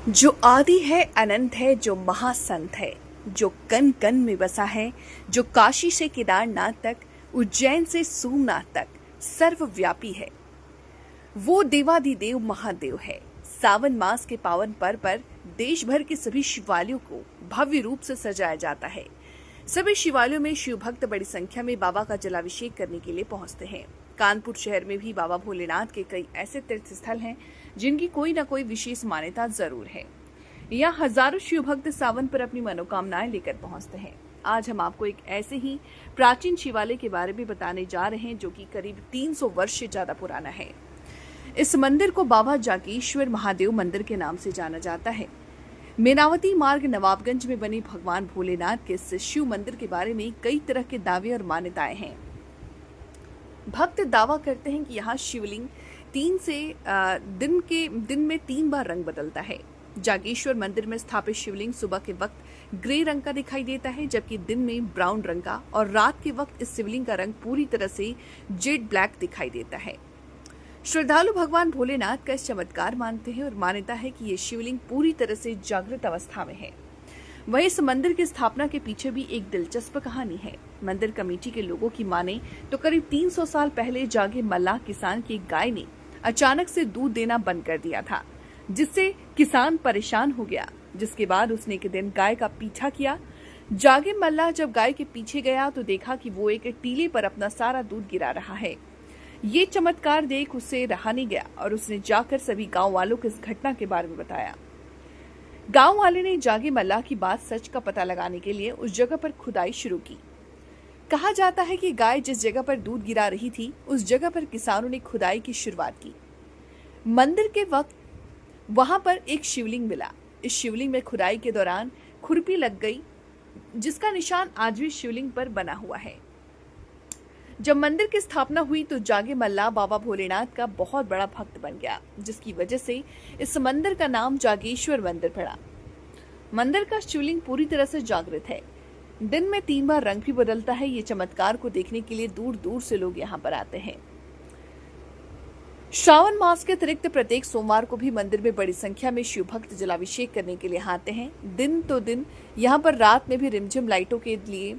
जो आदि है अनंत है, जो महासंत है, जो कन कन में बसा है, जो काशी से केदारनाथ तक, उज्जैन से सोमनाथ तक सर्वव्यापी है। वो देवाधिदेव महादेव है। सावन मास के पावन पर्व पर देश भर के सभी शिवालयों को भव्य रूप से सजाया जाता है। सभी शिवालयों में शिव भक्त बड़ी संख्या में बाबा का जलाभिषेक करने के लिए पहुंचते हैं। कानपुर शहर में भी बाबा भोलेनाथ के कई ऐसे तीर्थ स्थल हैं जिनकी कोई न कोई विशेष मान्यता जरूर है। यहाँ हजारों शिव भक्त सावन पर अपनी मनोकामनाएं लेकर पहुंचते हैं। आज हम आपको एक ऐसे ही प्राचीन शिवालय के बारे में बताने जा रहे हैं जो कि करीब 300 वर्ष से ज्यादा पुराना है। इस मंदिर को बाबा जागेश्वर महादेव मंदिर के नाम से जाना जाता है। मेनावती मार्ग नवाबगंज में बने भगवान भोलेनाथ के इस शिव मंदिर के बारे में कई तरह के दावे और मान्यताएं हैं। भक्त दावा करते हैं कि यहाँ शिवलिंग दिन में 3 बार रंग बदलता है। जागेश्वर मंदिर में स्थापित शिवलिंग सुबह के वक्त ग्रे रंग का दिखाई देता है, जबकि दिन में ब्राउन रंग का, और रात के वक्त इस शिवलिंग का रंग पूरी तरह से जेड ब्लैक दिखाई देता है। श्रद्धालु भगवान भोलेनाथ का इस चमत्कार मानते हैं और मान्यता है कि ये शिवलिंग पूरी तरह से जागृत अवस्था में है। वहीं इस मंदिर की स्थापना के पीछे भी एक दिलचस्प कहानी है। मंदिर कमेटी के लोगों की माने तो करीब 300 साल पहले जागे मल्लाह किसान की गाय ने अचानक से दूध देना बंद कर दिया था, जिससे किसान परेशान हो गया। जिसके बाद उसने एक दिन गाय का पीछा किया। जागे मल्लाह जब गाय के पीछे गया तो देखा कि वो एक टीले पर अपना सारा दूध गिरा रहा है। ये चमत्कार देख उससे रहा नहीं गया और उसने जाकर सभी गांव वालों को इस घटना के बारे में बताया। गांव वाले ने जागे मल्लाह की बात सच का पता लगाने के लिए उस जगह पर खुदाई शुरू की। कहा जाता है कि गाय जिस जगह पर दूध गिरा रही थी उस जगह पर किसानों ने खुदाई की शुरुआत की। मंदिर के वक्त वहां पर एक शिवलिंग मिला। इस शिवलिंग में खुदाई के दौरान खुरपी लग गई, जिसका निशान आज भी शिवलिंग पर बना हुआ है। जब मंदिर की स्थापना हुई तो जागे मल्लाह बाबा भोलेनाथ का बहुत बड़ा भक्त बन गया, जिसकी वजह से इस मंदिर का नाम जागेश्वर मंदिर पड़ा। मंदिर का शिवलिंग पूरी तरह से जागृत है। दिन में 3 बार रंग भी बदलता है। ये चमत्कार को देखने के लिए दूर दूर से लोग यहाँ पर आते हैं। श्रावण मास के अतिरिक्त प्रत्येक सोमवार को भी मंदिर में बड़ी संख्या में शिव भक्त जलाभिषेक करने के लिए आते हैं। दिन तो दिन यहाँ पर रात में भी रिमझिम लाइटों के लिए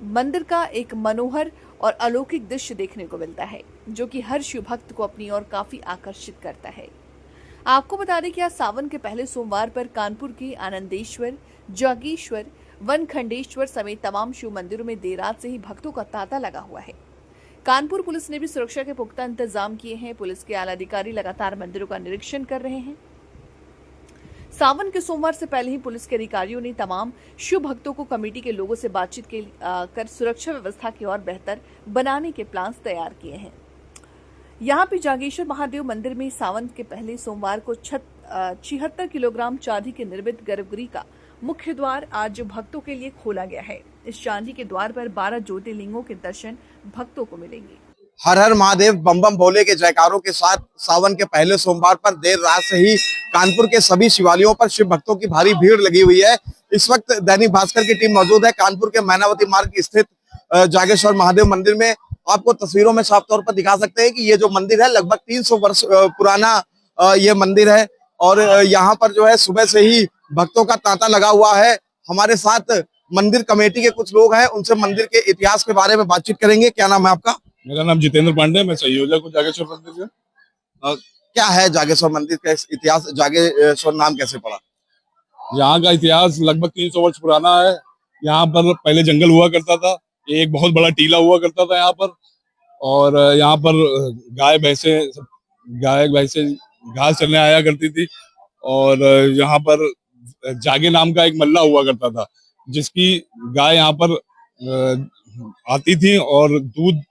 मंदिर का एक मनोहर और अलौकिक दृश्य देखने को मिलता है, जो कि हर शिव भक्त को अपनी ओर काफी आकर्षित करता है। आपको बता दें कि आज सावन के पहले सोमवार पर कानपुर के आनंदेश्वर, जागेश्वर, वनखंडेश्वर समेत तमाम शिव मंदिरों में देर रात से ही भक्तों का तांता लगा हुआ है। कानपुर पुलिस ने भी सुरक्षा के पुख्ता इंतजाम किए हैं। पुलिस के आला अधिकारी लगातार मंदिरों का निरीक्षण कर रहे हैं। सावन के सोमवार से पहले ही पुलिस के अधिकारियों ने तमाम शिव भक्तों को कमेटी के लोगों से बातचीत कर सुरक्षा व्यवस्था की और बेहतर बनाने के प्लान तैयार किए हैं। यहाँ पे जागेश्वर महादेव मंदिर में सावन के पहले सोमवार को 76 किलोग्राम चांदी के निर्मित गर्भगृह का मुख्य द्वार आज भक्तों के लिए खोला गया है। इस चांदी के द्वार पर 12 ज्योतिर्लिंगों के दर्शन भक्तों को मिलेंगे। हर हर महादेव बम बम भोले के जयकारों के साथ सावन के पहले सोमवार पर देर रात से ही कानपुर के सभी शिवालयों पर शिव भक्तों की भारी भीड़ लगी हुई है। इस वक्त दैनिक भास्कर की टीम मौजूद है कानपुर के मैनावती मार्ग स्थित जागेश्वर महादेव मंदिर में। आपको तस्वीरों में साफ तौर पर दिखा सकते हैं कि ये जो मंदिर है लगभग 300 वर्ष पुराना ये मंदिर है और यहाँ पर जो है सुबह से ही भक्तों का तांता लगा हुआ है। हमारे साथ मंदिर कमेटी के कुछ लोग हैं, उनसे मंदिर के इतिहास के बारे में बातचीत करेंगे। क्या नाम है आपका? मेरा नाम जितेंद्र पांडे, मैं संयोजक हूँ जागेश्वर मंदिर का। क्या है जागेश्वर मंदिर का इतिहास? जागेश्वर नाम कैसे पड़ा? यहाँ का इतिहास लगभग 300 वर्ष पुराना है। यहाँ पर पहले जंगल हुआ करता था, एक बहुत बड़ा टीला हुआ करता था यहाँ पर, और यहाँ पर गाय भैंसे घास चरने आया करती थी। और यहाँ पर जागे नाम का एक मल्ला हुआ करता था, जिसकी गाय यहाँ पर आती थी और दूध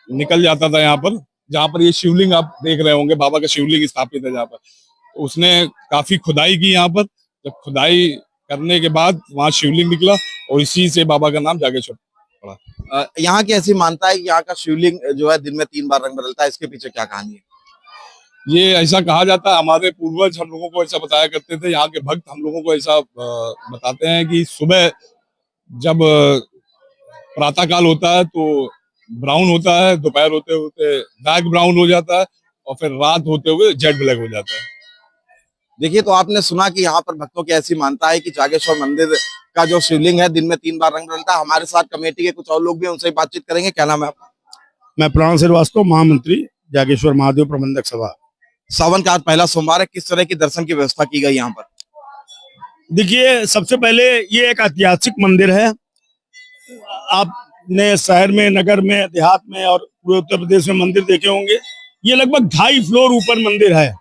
निकल जाता था। यहाँ पर जहाँ पर ये शिवलिंग आप देख रहे होंगे, बाबा का शिवलिंग स्थापित है जहाँ पर, तो उसने काफी खुदाई की यहाँ पर। जब खुदाई करने के बाद वहाँ शिवलिंग निकला और इसी से बाबा का नाम जागेश्वर पड़ा। यहाँ की ऐसी मानता है कि यहाँ का शिवलिंग जो है दिन में 3 बार रंग बदलता है, इसके पीछे क्या कहानी है? ये ऐसा कहा जाता है, हमारे पूर्वज हम लोगों को ऐसा बताया करते थे। यहाँ के भक्त हम लोगों को ऐसा बताते हैं कि सुबह जब प्रातः काल होता है तो ब्राउन होता है, दोपहर होते होते डार्क ब्राउन हो जाता है और फिर रात होते हुए जेड ब्लैक हो जाता है। देखिए, तो आपने सुना कि यहाँ पर भक्तों की ऐसी मानता है कि जागेश्वर मंदिर का जो शिवलिंग है दिन में 3 बार रंग बदलता है। हमारे साथ कमेटी के कुछ और लोग भी हैं, उनसे भी बातचीत करेंगे। क्या नाम है आपका? मैं प्राण श्रीवास्तव, महामंत्री जागेश्वर महादेव प्रबंधक सभा। सावन का आज पहला सोमवार है, किस तरह की दर्शन की व्यवस्था की गई यहाँ पर? देखिए, सबसे पहले ये एक ऐतिहासिक मंदिर है। आपने शहर में, नगर में, देहात में और पूरे उत्तर प्रदेश में मंदिर देखे होंगे। ये लगभग 2.5 फ्लोर ऊपर मंदिर है।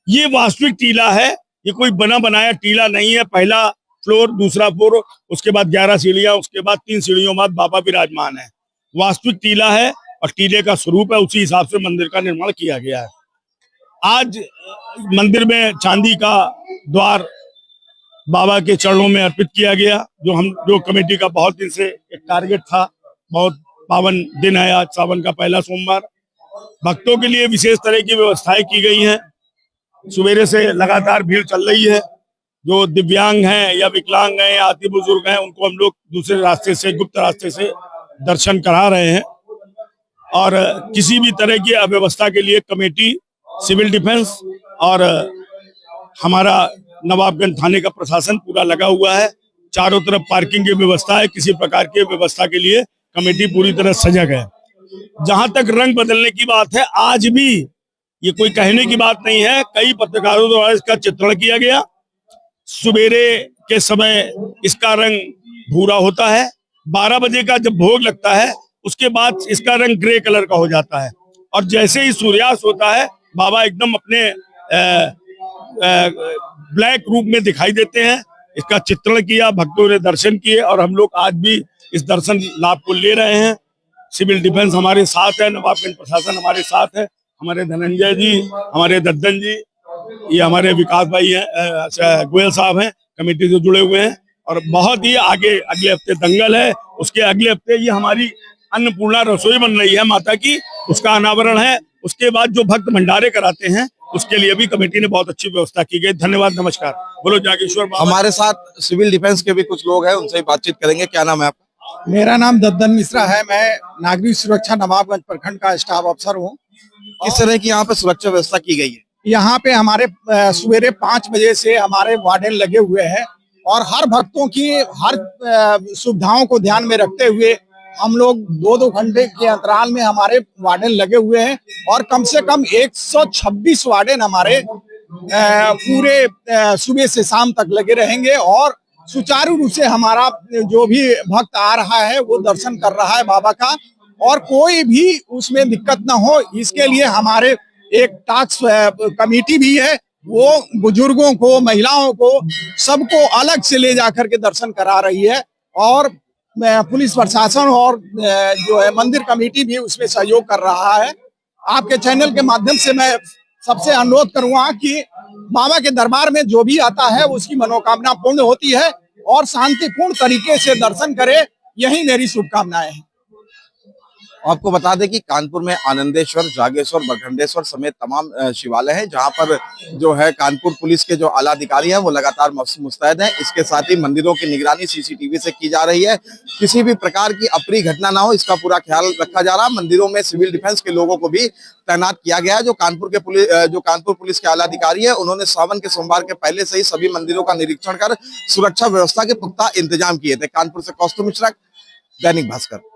ये वास्तविक टीला है, ये कोई बना बनाया टीला नहीं है। पहला फ्लोर, दूसरा फ्लोर, उसके बाद 11 सीढ़ियां, उसके बाद 3 सीढ़ियों बाद बाबा विराजमान है। वास्तविक टीला है और टीले का स्वरूप है, उसी हिसाब से मंदिर का निर्माण किया गया है। आज मंदिर में चांदी का द्वार बाबा के चरणों में अर्पित किया गया, जो कमेटी का बहुत दिन से एक टारगेट था। बहुत पावन दिन है आज, सावन का पहला सोमवार। भक्तों के लिए विशेष तरह की व्यवस्थाएं की गई हैं। सवेरे से लगातार भीड़ चल रही है। जो दिव्यांग हैं या विकलांग हैं या अति बुजुर्ग हैं, उनको हम लोग दूसरे रास्ते से, गुप्त रास्ते से दर्शन करा रहे हैं। और किसी भी तरह की अव्यवस्था के लिए कमेटी, सिविल डिफेंस और हमारा नवाबगंज थाने का प्रशासन पूरा लगा हुआ है। चारों तरफ पार्किंग की व्यवस्था है। किसी प्रकार की व्यवस्था के लिए कमेटी पूरी तरह सजग है। जहां तक रंग बदलने की बात है, आज भी ये कोई कहने की बात नहीं है, कई पत्रकारों द्वारा इसका चित्रण किया गया। सुबेरे के समय इसका रंग भूरा होता है, 12 बजे का जब भोग लगता है उसके बाद इसका रंग ग्रे कलर का हो जाता है, और जैसे ही सूर्यास्त होता है बाबा एकदम अपने ब्लैक रूप में दिखाई देते हैं। इसका चित्रण किया, भक्तों ने दर्शन किए, और हम लोग आज भी इस दर्शन लाभ को ले रहे हैं। सिविल डिफेंस हमारे साथ है, नवाबगंज प्रशासन हमारे साथ है, हमारे धनंजय जी, हमारे दद्दन जी, ये हमारे विकास भाई हैं, गोयल साहब हैं, कमेटी से जुड़े हुए हैं। और बहुत ही आगे अगले हफ्ते दंगल है, उसके अगले हफ्ते ये हमारी अन्नपूर्णा रसोई बन रही है माता की, उसका अनावरण है। उसके बाद जो भक्त भंडारे कराते हैं उसके लिए भी कमेटी ने बहुत अच्छी व्यवस्था की गई। धन्यवाद, नमस्कार, बोलो जागेश्वर बाबा। हमारे साथ सिविल डिफेंस के भी कुछ लोग हैं, उनसे भी बातचीत करेंगे। क्या नाम है आपका? मेरा नाम दद्दन मिश्रा है। मैं नागरिक सुरक्षा नवाबगंज प्रखंड का स्टाफ अफसर हूँ। किस तरह की यहाँ पे सुरक्षा व्यवस्था की गई है? यहाँ पे हमारे सवेरे 5 बजे से हमारे वार्डन लगे हुए हैं, और हर भक्तों की हर सुविधाओं को ध्यान में रखते हुए हम लोग 2-2 घंटे के अंतराल में हमारे वार्डन लगे हुए हैं। और कम से कम 126 वार्डन हमारे पूरे सुबह से शाम तक लगे रहेंगे, और सुचारू रूप से हमारा जो भी भक्त आ रहा है वो दर्शन कर रहा है बाबा का, और कोई भी उसमें दिक्कत ना हो इसके लिए हमारे एक टास्क कमेटी भी है। वो बुजुर्गों को, महिलाओं को, सबको अलग से ले जाकर के दर्शन करा रही है। और पुलिस प्रशासन और जो है मंदिर कमेटी भी उसमें सहयोग कर रहा है। आपके चैनल के माध्यम से मैं सबसे अनुरोध करूंगा कि बाबा के दरबार में जो भी आता है उसकी मनोकामना पूर्ण होती है, और शांतिपूर्ण तरीके से दर्शन करे, यही मेरी शुभकामनाएं हैं। आपको बता दें कि कानपुर में आनंदेश्वर, जागेश्वर, बरखंडेश्वर समेत तमाम शिवालय हैं, जहां पर जो है कानपुर पुलिस के जो आला अधिकारी हैं वो लगातार मुस्तैद हैं। इसके साथ ही मंदिरों की निगरानी सीसीटीवी से की जा रही है। किसी भी प्रकार की अप्रिय घटना ना हो, इसका पूरा ख्याल रखा जा रहा है। मंदिरों में सिविल डिफेंस के लोगों को भी तैनात किया गया है। जो कानपुर पुलिस के आला अधिकारी है, उन्होंने सावन के सोमवार के पहले से ही सभी मंदिरों का निरीक्षण कर सुरक्षा व्यवस्था के पुख्ता इंतजाम किए थे। कानपुर से कौस्तुभ मिश्रा, दैनिक भास्कर।